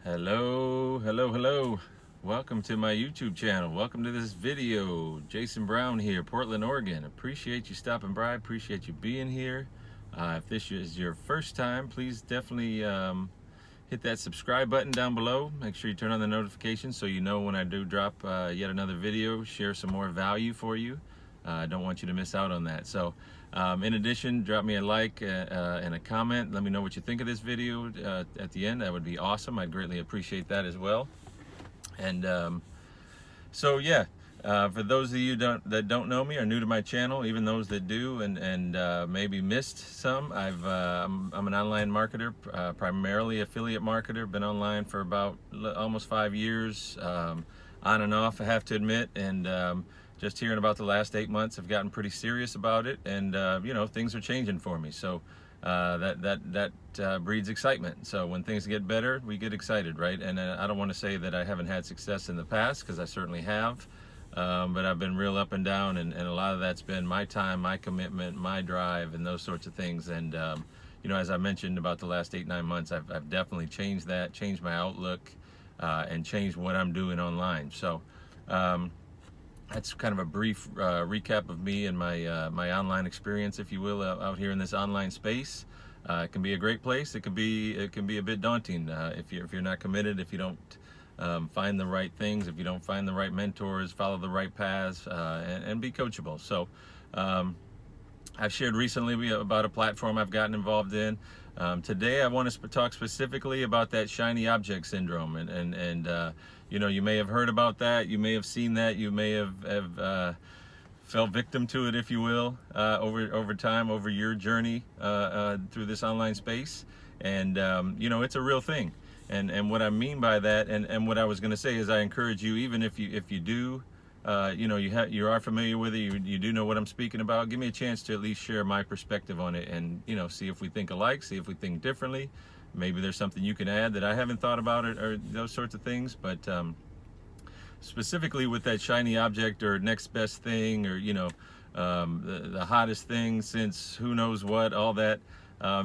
Hello. Welcome to my YouTube channel. Welcome to this video. Jason Brown here, Portland, Oregon. Appreciate you stopping by. Appreciate you being here. If this is your first time, please definitely hit that subscribe button down below. Make sure you turn on the notifications so you know when I do drop yet another video, share some more value for you. I don't want you to miss out on that. So in addition, drop me a like and a comment. Let me know what you think of this video at the end. That would be awesome. I'd greatly appreciate that as well. And so yeah, for those of you that don't know me or new to my channel, even those that do and maybe missed some, I'm an online marketer, primarily affiliate marketer. Been online for about almost 5 years, on and off, I have to admit. And just hearing about the last 8 months, I've gotten pretty serious about it, and you know, things are changing for me. So that breeds excitement. So when things get better, we get excited, right? And I don't want to say that I haven't had success in the past, because I certainly have, but I've been real up and down, and a lot of that's been my time, my commitment, my drive, and those sorts of things. And you know, as I mentioned about the last 8-9 months, I've definitely changed that, changed my outlook, and changed what I'm doing online. So that's kind of a brief recap of me and my online experience, if you will, out here in this online space. It can be a great place. It can be a bit daunting if you're not committed, if you don't find the right things, if you don't find the right mentors, follow the right paths, and be coachable. So I've shared recently about a platform I've gotten involved in. Today I want to talk specifically about that shiny object syndrome, and you know, you may have heard about that, you may have seen that, you may have fell victim to it, if you will, over time, over your journey through this online space. And you know, it's a real thing. And what I mean by that, and what I was going to say is, I encourage you, even if you do, you know, you are familiar with it, you do know what I'm speaking about, give me a chance to at least share my perspective on it, and you know, see if we think alike, see if we think differently. Maybe there's something you can add that I haven't thought about, or those sorts of things. But specifically with that shiny object or next best thing, or you know, the hottest thing since who knows what, all that,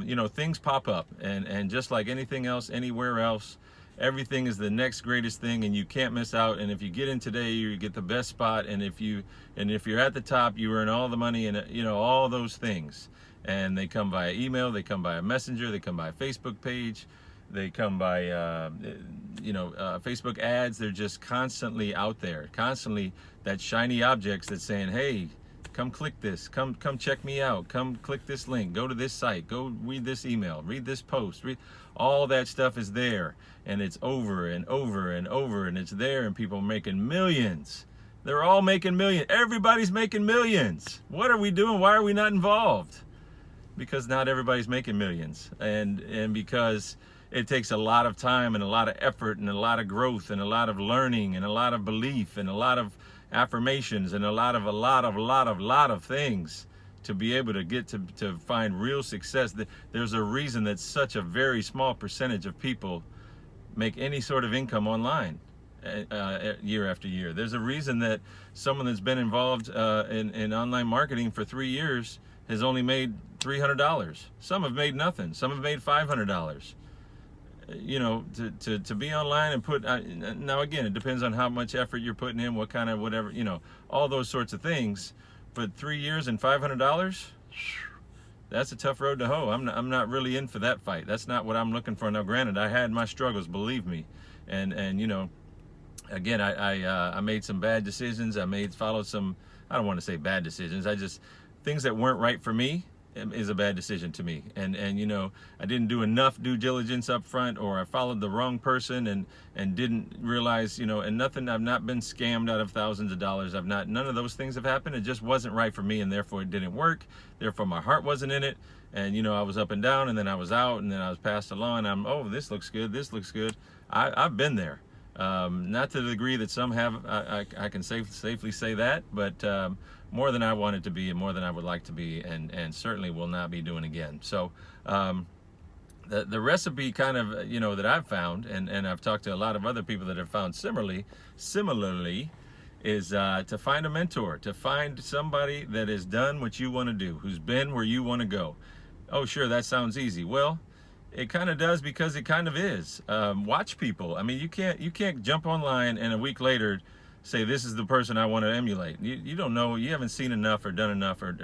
you know, things pop up, and just like anything else, anywhere else, everything is the next greatest thing, and you can't miss out. And if you get in today, you get the best spot. And if you're at the top, you earn all the money, and you know, all those things. And they come via email, they come by a messenger, they come by a Facebook page, they come by you know, Facebook ads. They're just constantly out there, constantly that shiny objects that's saying, hey, come click this, come check me out, come click this link, go to this site, go read this email, read this post, all that stuff is there, and it's over and over and over, and it's there, and people are making millions. They're all making millions. Everybody's making millions. What are we doing? Why are we not involved? Because not everybody's making millions, and because it takes a lot of time and a lot of effort and a lot of growth and a lot of learning and a lot of belief and a lot of affirmations and a lot of things to be able to get to find real success. There's a reason that such a very small percentage of people make any sort of income online year after year. There's a reason that someone that's been involved in online marketing for 3 years has only made $300. Some have made nothing. Some have made $500. You know, to be online and put, now again, it depends on how much effort you're putting in, what kind of whatever, you know, all those sorts of things. But 3 years and $500, that's a tough road to hoe. I'm not really in for that fight. That's not what I'm looking for. Now, granted, I had my struggles, believe me, and you know, again, I made some bad decisions. Followed some, I don't want to say bad decisions. Things that weren't right for me is a bad decision to me. And you know, I didn't do enough due diligence up front, or I followed the wrong person and didn't realize, you know, and nothing, I've not been scammed out of thousands of dollars. None of those things have happened. It just wasn't right for me, and therefore it didn't work. Therefore my heart wasn't in it. And you know, I was up and down, and then I was out, and then I was passed along. Oh, this looks good. This looks good. I've been there. Not to the degree that some have, I can safely say that, but more than I wanted to be, and more than I would like to be, and certainly will not be doing again. So the recipe kind of, you know, that I've found, and I've talked to a lot of other people that have found similarly, is to find a mentor, to find somebody that has done what you want to do, who's been where you want to go. Oh, sure, that sounds easy. Well, It kind of does, because it kind of is. Watch people. I mean, you can't jump online and a week later say this is the person I want to emulate. You don't know. You haven't seen enough or done enough, or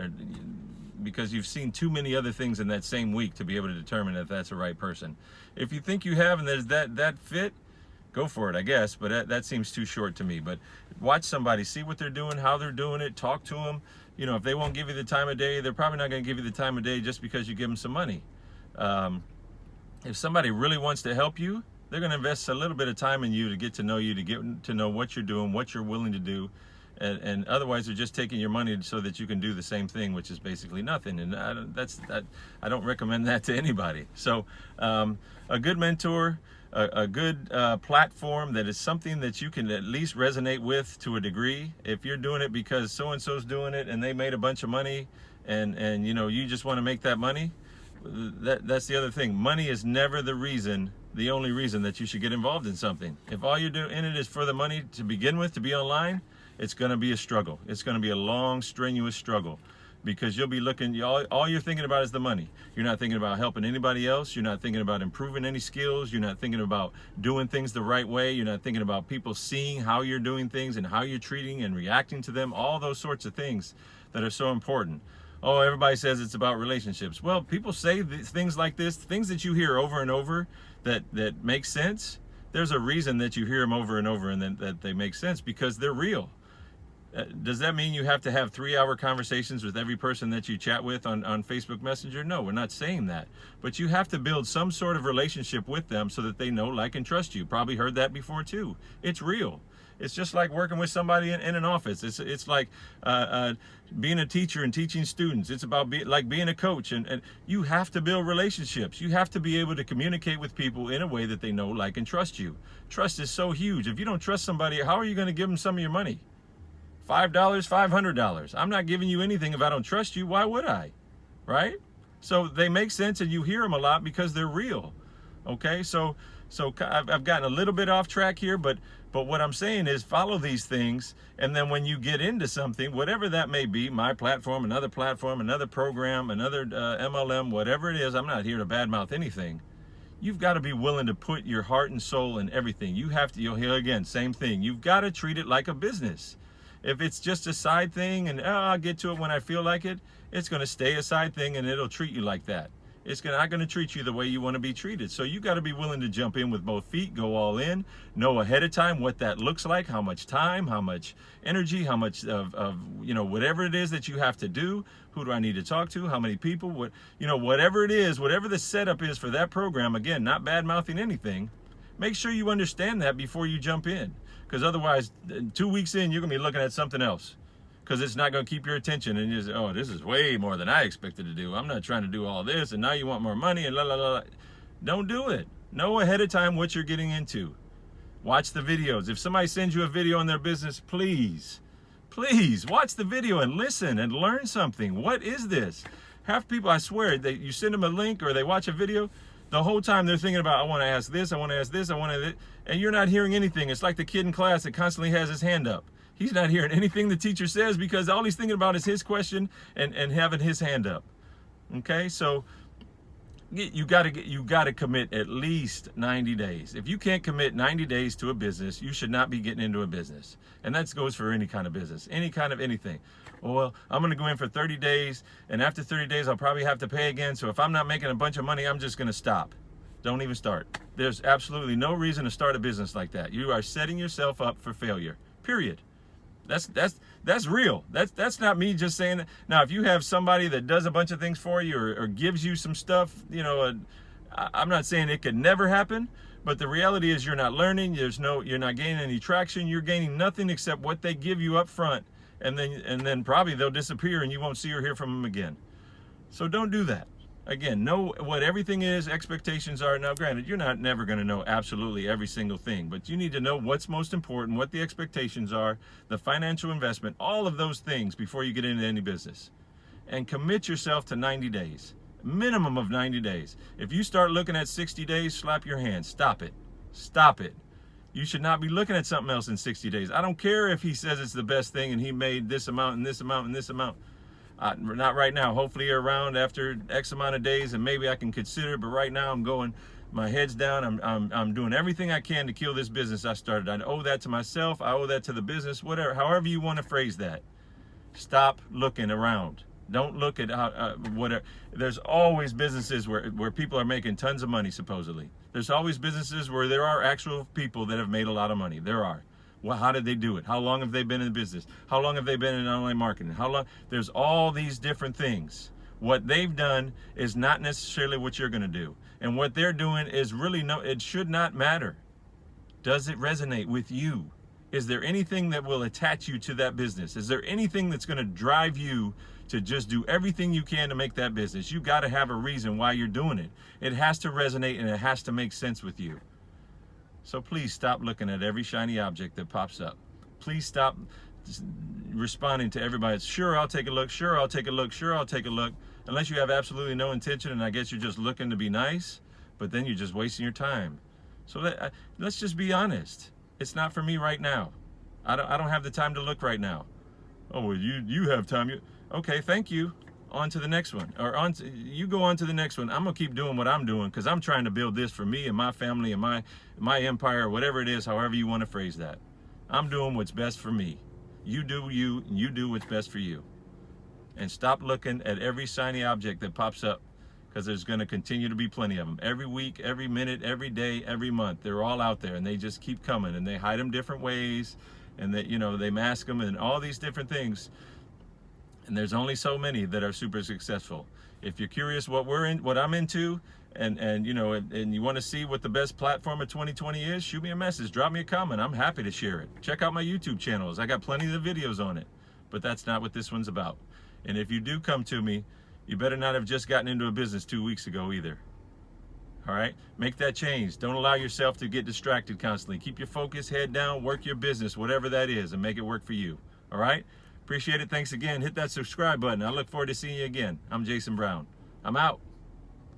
because you've seen too many other things in that same week to be able to determine if that's the right person. If you think you have and there's that fit, go for it, I guess. But that seems too short to me. But watch somebody, see what they're doing, how they're doing it, talk to them. You know, if they won't give you the time of day, they're probably not going to give you the time of day just because you give them some money. If somebody really wants to help you, they're going to invest a little bit of time in you to get to know you, to get to know what you're doing, what you're willing to do. And otherwise, they're just taking your money so that you can do the same thing, which is basically nothing. And I don't recommend that to anybody. So a good mentor, a good platform that is something that you can at least resonate with to a degree. If you're doing it because so-and-so's doing it and they made a bunch of money, and you know, you just want to make that money, that's the other thing. Money is never the only reason that you should get involved in something. If all you're doing in it is for the money to begin with, to be online, it's going to be a struggle. It's going to be a long, strenuous struggle, because you'll be looking, all you're thinking about is the money. You're not thinking about helping anybody else. You're not thinking about improving any skills. You're not thinking about doing things the right way. You're not thinking about people seeing how you're doing things and how you're treating and reacting to them, all those sorts of things that are so important. Oh, everybody says it's about relationships. Well, people say things like this, things that you hear over and over that make sense. There's a reason that you hear them over and over, and then that they make sense, because they're real. Does that mean you have to have 3-hour conversations with every person that you chat with on Facebook Messenger? No, we're not saying that. But you have to build some sort of relationship with them so that they know, like, and trust you. Probably heard that before too. It's real. It's just like working with somebody in an office. It's like being a teacher and teaching students. It's about like being a coach. And you have to build relationships. You have to be able to communicate with people in a way that they know, like, and trust you. Trust is so huge. If you don't trust somebody, how are you going to give them some of your money? $5, $500. I'm not giving you anything if I don't trust you. Why would I? Right? So they make sense, and you hear them a lot because they're real. Okay, so I've gotten a little bit off track here, but what I'm saying is follow these things, and then when you get into something, whatever that may be, my platform, another program, another MLM, whatever it is, I'm not here to badmouth anything. You've got to be willing to put your heart and soul in everything. You have to, you'll hear again, same thing. You've got to treat it like a business. If it's just a side thing and I'll get to it when I feel like it, it's going to stay a side thing, and it'll treat you like that. It's not going to treat you the way you want to be treated. So you got to be willing to jump in with both feet, go all in, know ahead of time what that looks like, how much time, how much energy, how much of you know, whatever it is that you have to do. Who do I need to talk to? How many people? What, you know, whatever it is, whatever the setup is for that program. Again, not bad mouthing anything. Make sure you understand that before you jump in, because otherwise, 2 weeks in, you're going to be looking at something else. Because it's not going to keep your attention, and you say, oh, this is way more than I expected to do. I'm not trying to do all this, and now you want more money, and la la la. Don't do it. Know ahead of time what you're getting into. Watch the videos. If somebody sends you a video on their business, please watch the video and listen and learn something. What is this? Half people, I swear, you send them a link or they watch a video, the whole time they're thinking about, I want to ask this, I want to ask this, I want to, and you're not hearing anything. It's like the kid in class that constantly has his hand up. He's not hearing anything the teacher says because all he's thinking about is his question and having his hand up. Okay, so you got to commit at least 90 days. If you can't commit 90 days to a business, you should not be getting into a business. And that goes for any kind of business, any kind of anything. Well, I'm going to go in for 30 days, and after 30 days, I'll probably have to pay again. So if I'm not making a bunch of money, I'm just going to stop. Don't even start. There's absolutely no reason to start a business like that. You are setting yourself up for failure, period. That's real. That's not me just saying that. Now, if you have somebody that does a bunch of things for you or gives you some stuff, you know, I'm not saying it could never happen, but the reality is you're not learning. You're not gaining any traction. You're gaining nothing except what they give you up front, and then probably they'll disappear and you won't see or hear from them again. So don't do that. Again, know what everything is, expectations are. Now, granted, you're not never going to know absolutely every single thing, but you need to know what's most important, what the expectations are, the financial investment, all of those things before you get into any business. And commit yourself to 90 days, minimum of 90 days. If you start looking at 60 days, slap your hand. Stop it. Stop it. You should not be looking at something else in 60 days. I don't care if he says it's the best thing and he made this amount and this amount and this amount. Not right now. Hopefully you're around after X amount of days and maybe I can consider it. But right now I'm going, my head's down. I'm doing everything I can to kill this business I started. I owe that to myself. I owe that to the business, whatever, however you want to phrase that. Stop looking around. Don't look at whatever. There's always businesses where people are making tons of money, supposedly. There's always businesses where there are actual people that have made a lot of money. There are. Well, how did they do it? How long have they been in business? How long have they been in online marketing? How long? There's all these different things. What they've done is not necessarily what you're going to do. And what they're doing is really it should not matter. Does it resonate with you? Is there anything that will attach you to that business? Is there anything that's going to drive you to just do everything you can to make that business? You got to have a reason why you're doing it. It has to resonate and it has to make sense with you. So please stop looking at every shiny object that pops up. Please stop responding to everybody. Sure, I'll take a look. Sure, I'll take a look. Sure, I'll take a look. Unless you have absolutely no intention, and I guess you're just looking to be nice, but then you're just wasting your time. So let's just be honest. It's not for me right now. I don't have the time to look right now. Oh, well, you have time. Okay, thank you. On to the next one. You go on to the next one. I'm going to keep doing what I'm doing because I'm trying to build this for me and my family and my empire, whatever it is, however you want to phrase that. I'm doing what's best for me. You do you, and you do what's best for you. And stop looking at every shiny object that pops up, because there's going to continue to be plenty of them. Every week, every minute, every day, every month. They're all out there, and they just keep coming, and they hide them different ways, and they mask them and all these different things. And there's only so many that are super successful. If you're curious what I'm into, and you want to see what the best platform of 2020 is, shoot me a message, drop me a comment. I'm happy to share it. Check out my YouTube channels. I got plenty of videos on it, but that's not what this one's about. And if you do come to me, you better not have just gotten into a business 2 weeks ago either. All right? Make that change. Don't allow yourself to get distracted constantly. Keep your focus, head down, work your business, whatever that is, and make it work for you. All right? Appreciate it. Thanks again. Hit that subscribe button. I look forward to seeing you again. I'm Jason Brown. I'm out.